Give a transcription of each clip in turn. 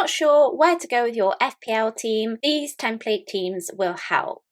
not sure where to go with your FPL team, these template teams will help.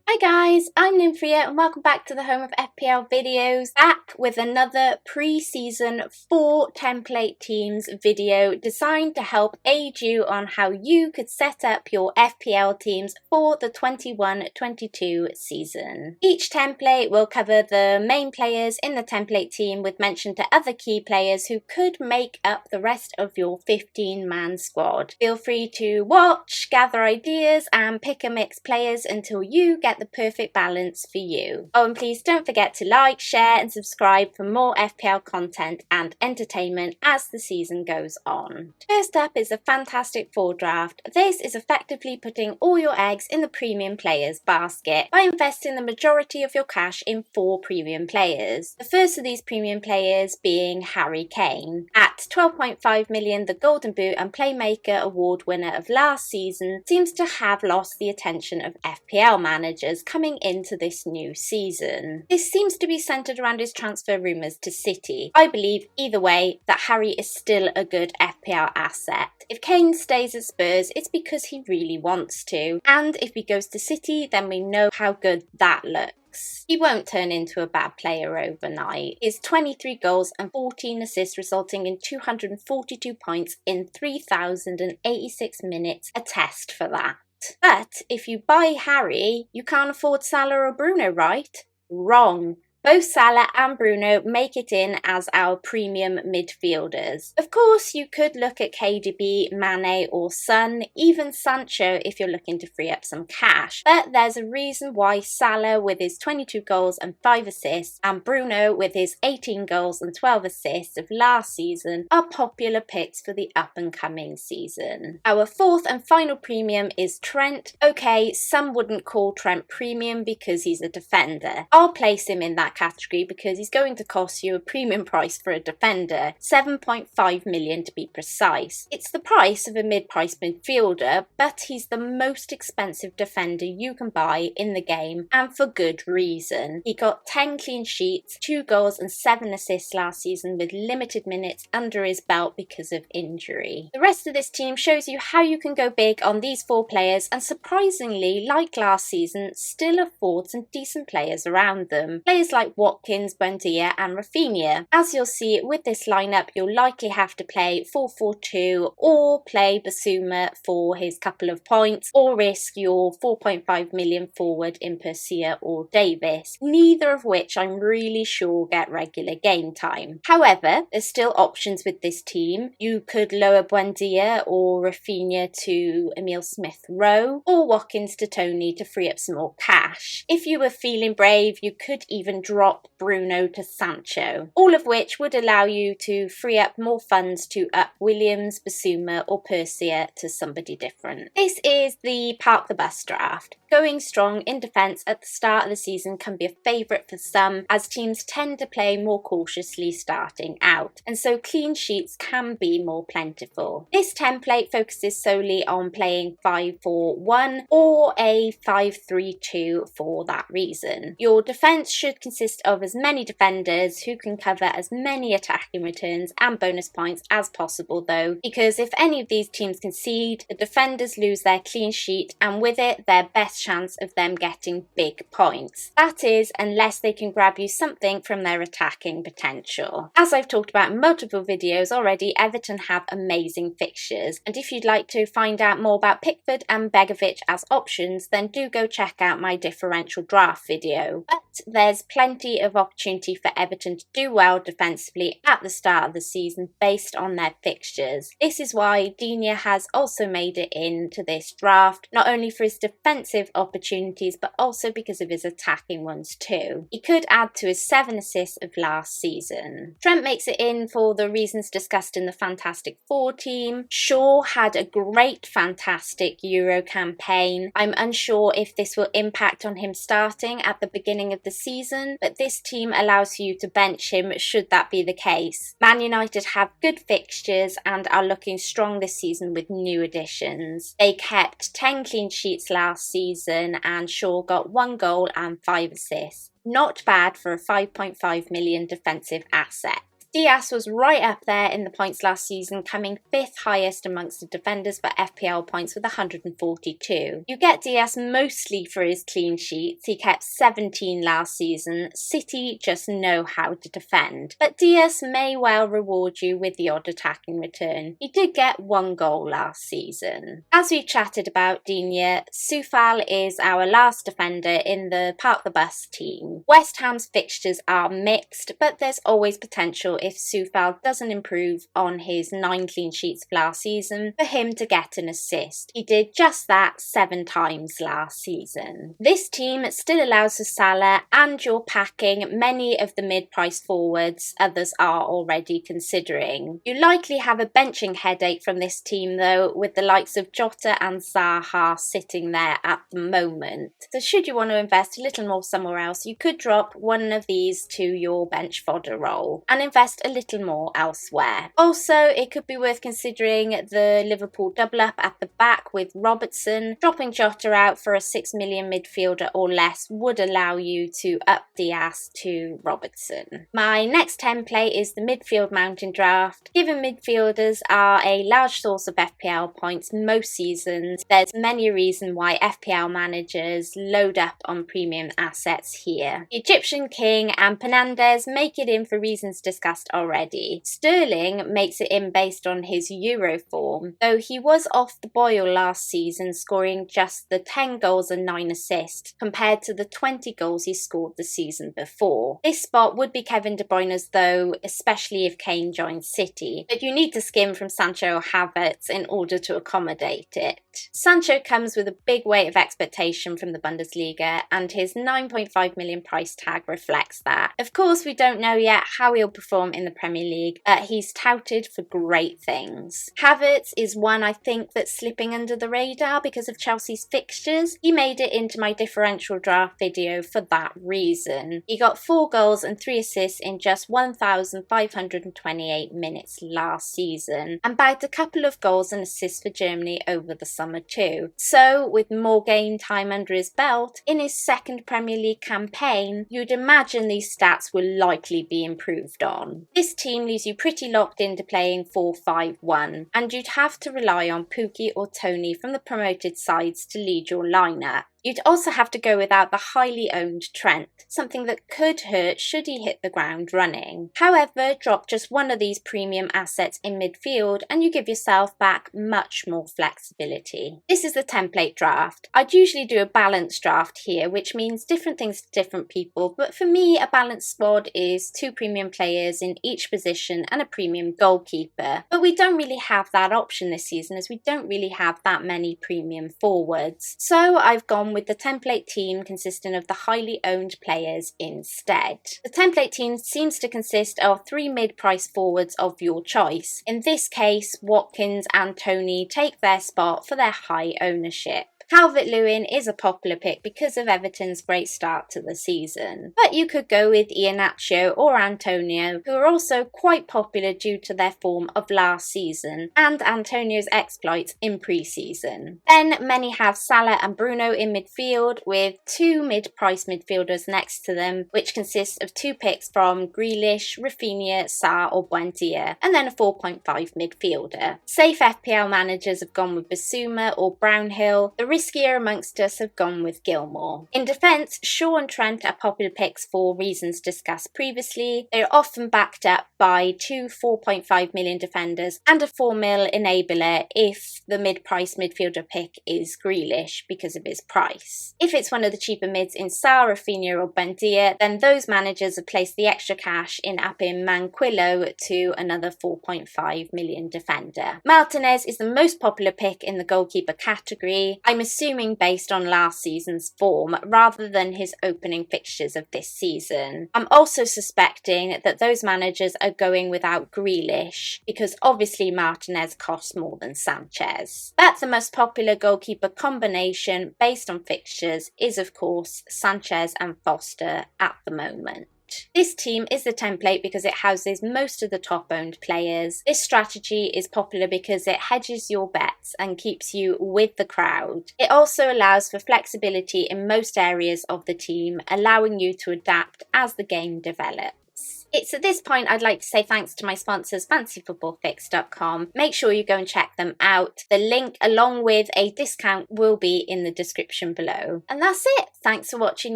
Hi guys, I'm Nymfria and welcome back to the home of FPL videos, back with another pre-season 4 template teams video designed to help aid you on how you could set up your FPL teams for the 21-22 season. Each template will cover the main players in the template team with mention to other key players who could make up the rest of your 15-man squad. Feel free to watch, gather ideas and pick and mix players until you get the perfect balance for you. Oh, and please don't forget to like, share and subscribe for more FPL content and entertainment as the season goes on. First up is a fantastic 4 draft. This is effectively putting all your eggs in the premium players basket by investing the majority of your cash in 4 premium players. The first of these premium players being Harry Kane. At 12.5 million, the Golden Boot and Playmaker award winner of last season seems to have lost the attention of FPL managers coming into this new season. This seems to be centred around his transfer rumours to City. I believe either way that Harry is still a good FPL asset. If Kane stays at Spurs, it's because he really wants to, and if he goes to City, then we know how good that looks. He won't turn into a bad player overnight. His 23 goals and 14 assists resulting in 242 points in 3,086 minutes attest for that. But if you buy Harry, you can't afford Salah or Bruno, right? Wrong. Both Salah and Bruno make it in as our premium midfielders. Of course, you could look at KDB, Mane or Son, even Sancho if you're looking to free up some cash. But there's a reason why Salah with his 22 goals and 5 assists and Bruno with his 18 goals and 12 assists of last season are popular picks for the up and coming season. Our 4th and final premium is Trent. Okay, some wouldn't call Trent premium because he's a defender. I'll place him in that category because he's going to cost you a premium price for a defender, 7.5 million to be precise. It's the price of a mid-price midfielder, but he's the most expensive defender you can buy in the game, and for good reason. He got 10 clean sheets, 2 goals and 7 assists last season with limited minutes under his belt because of injury. The rest of this team shows you how you can go big on these 4 players and surprisingly, like last season, still afford some decent players around them. Players like Watkins, Buendia and Raphinha. As you'll see with this lineup, you'll likely have to play 4-4-2 or play Basuma for his couple of points or risk your 4.5 million forward in Patricia or Davis, neither of which I'm really sure get regular game time. However, there's still options with this team. You could lower Buendia or Raphinha to Emil Smith-Rowe or Watkins to Tony to free up some more cash. If you were feeling brave, you could even drop Bruno to Sancho, all of which would allow you to free up more funds to up Williams, Basuma or Persia to somebody different. This is the park the bus draft. Going strong in defence at the start of the season can be a favourite for some, as teams tend to play more cautiously starting out, and so clean sheets can be more plentiful. This template focuses solely on playing 5-4-1 or a 5-3-2 for that reason. Your defence should consist of as many defenders who can cover as many attacking returns and bonus points as possible though, because if any of these teams concede, the defenders lose their clean sheet and with it their best chance of them getting big points. That is, unless they can grab you something from their attacking potential. As I've talked about in multiple videos already, Everton have amazing fixtures, and if you'd like to find out more about Pickford and Begovic as options, then do go check out my differential draft video. But there's plenty of opportunity for Everton to do well defensively at the start of the season based on their fixtures. This is why Digne has also made it into this draft, not only for his defensive opportunities but also because of his attacking ones too. He could add to his 7 assists of last season. Trent makes it in for the reasons discussed in the Fantastic Four team. Shaw had a great Fantastic Euro campaign. I'm unsure if this will impact on him starting at the beginning of the season, but this team allows you to bench him should that be the case. Man United have good fixtures and are looking strong this season with new additions. They kept 10 clean sheets last season and Shaw got 1 goal and 5 assists. Not bad for a 5.5 million defensive asset. Diaz was right up there in the points last season, coming 5th highest amongst the defenders for FPL points with 142. You get Diaz mostly for his clean sheets. He kept 17 last season. City just know how to defend. But Diaz may well reward you with the odd attacking return. He did get 1 goal last season. As we've chatted about Digne, Soufal is our last defender in the Park the Bus team. West Ham's fixtures are mixed, but there's always potential if Soufal doesn't improve on his 9 clean sheets last season for him to get an assist. He did just that 7 times last season. This team still allows for Salah, and you're packing many of the mid-price forwards others are already considering. You likely have a benching headache from this team though, with the likes of Jota and Zaha sitting there at the moment. So should you want to invest a little more somewhere else, you could drop one of these to your bench fodder role and invest a little more elsewhere. Also, it could be worth considering the Liverpool double up at the back with Robertson. Dropping Jota out for a 6 million midfielder or less would allow you to up Diaz to Robertson. My next template is the midfield mountain draft. Given midfielders are a large source of FPL points most seasons, there's many reasons why FPL managers load up on premium assets here. The Egyptian King and Fernandes make it in for reasons discussed already. Sterling makes it in based on his Euro form, though he was off the boil last season, scoring just the 10 goals and 9 assists compared to the 20 goals he scored the season before. This spot would be Kevin De Bruyne's though, especially if Kane joins City, but you need to skim from Sancho or Havertz in order to accommodate it. Sancho comes with a big weight of expectation from the Bundesliga, and his 9.5 million price tag reflects that. Of course, we don't know yet how he'll perform in the Premier League, but he's touted for great things. Havertz is one I think that's slipping under the radar because of Chelsea's fixtures. He made it into my differential draft video for that reason. He got 4 goals and 3 assists in just 1,528 minutes last season, and bagged a couple of goals and assists for Germany over the summer too. So, with more game time under his belt, in his second Premier League campaign, you'd imagine these stats will likely be improved on. This team leaves you pretty locked into playing 4-5-1, and you'd have to rely on Pukki or Tony from the promoted sides to lead your lineup. You'd also have to go without the highly owned Trent, something that could hurt should he hit the ground running. However, drop just one of these premium assets in midfield and you give yourself back much more flexibility. This is the template draft. I'd usually do a balanced draft here, which means different things to different people, but for me a balanced squad is 2 premium players in each position and a premium goalkeeper. But we don't really have that option this season, as we don't really have that many premium forwards. So I've gone with the template team consisting of the highly owned players instead. The template team seems to consist of 3 mid-price forwards of your choice. In this case, Watkins and Tony take their spot for their high ownership. Calvert-Lewin is a popular pick because of Everton's great start to the season. But you could go with Iheanacho or Antonio, who are also quite popular due to their form of last season and Antonio's exploits in pre-season. Then many have Salah and Bruno in midfield, with 2 mid-price midfielders next to them, which consists of 2 picks from Grealish, Rafinha, Sarr or Buendia, and then a 4.5 midfielder. Safe FPL managers have gone with Basuma or Brownhill. The riskier amongst us have gone with Gilmore. In defence, Shaw and Trent are popular picks for reasons discussed previously. They are often backed up by 2 4.5 million defenders and a 4 mil enabler if the mid-price midfielder pick is Grealish because of his price. If it's one of the cheaper mids in Sarr, Rafinha or Buendia, then those managers have placed the extra cash in upping Manquillo to another 4.5 million defender. Martinez is the most popular pick in the goalkeeper category. I'm assuming based on last season's form rather than his opening fixtures of this season. I'm also suspecting that those managers are going without Grealish because obviously Martinez costs more than Sanchez. But the most popular goalkeeper combination based on fixtures is of course Sanchez and Foster at the moment. This team is the template because it houses most of the top-owned players. This strategy is popular because it hedges your bets and keeps you with the crowd. It also allows for flexibility in most areas of the team, allowing you to adapt as the game develops. It's at this point I'd like to say thanks to my sponsors, fantasyfootballfix.com. Make sure you go and check them out. The link along with a discount will be in the description below. And that's it. Thanks for watching,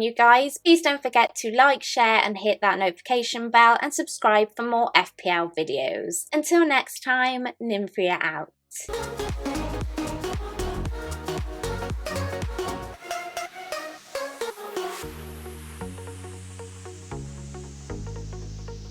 you guys. Please don't forget to like, share and hit that notification bell and subscribe for more FPL videos. Until next time, Nymfria out.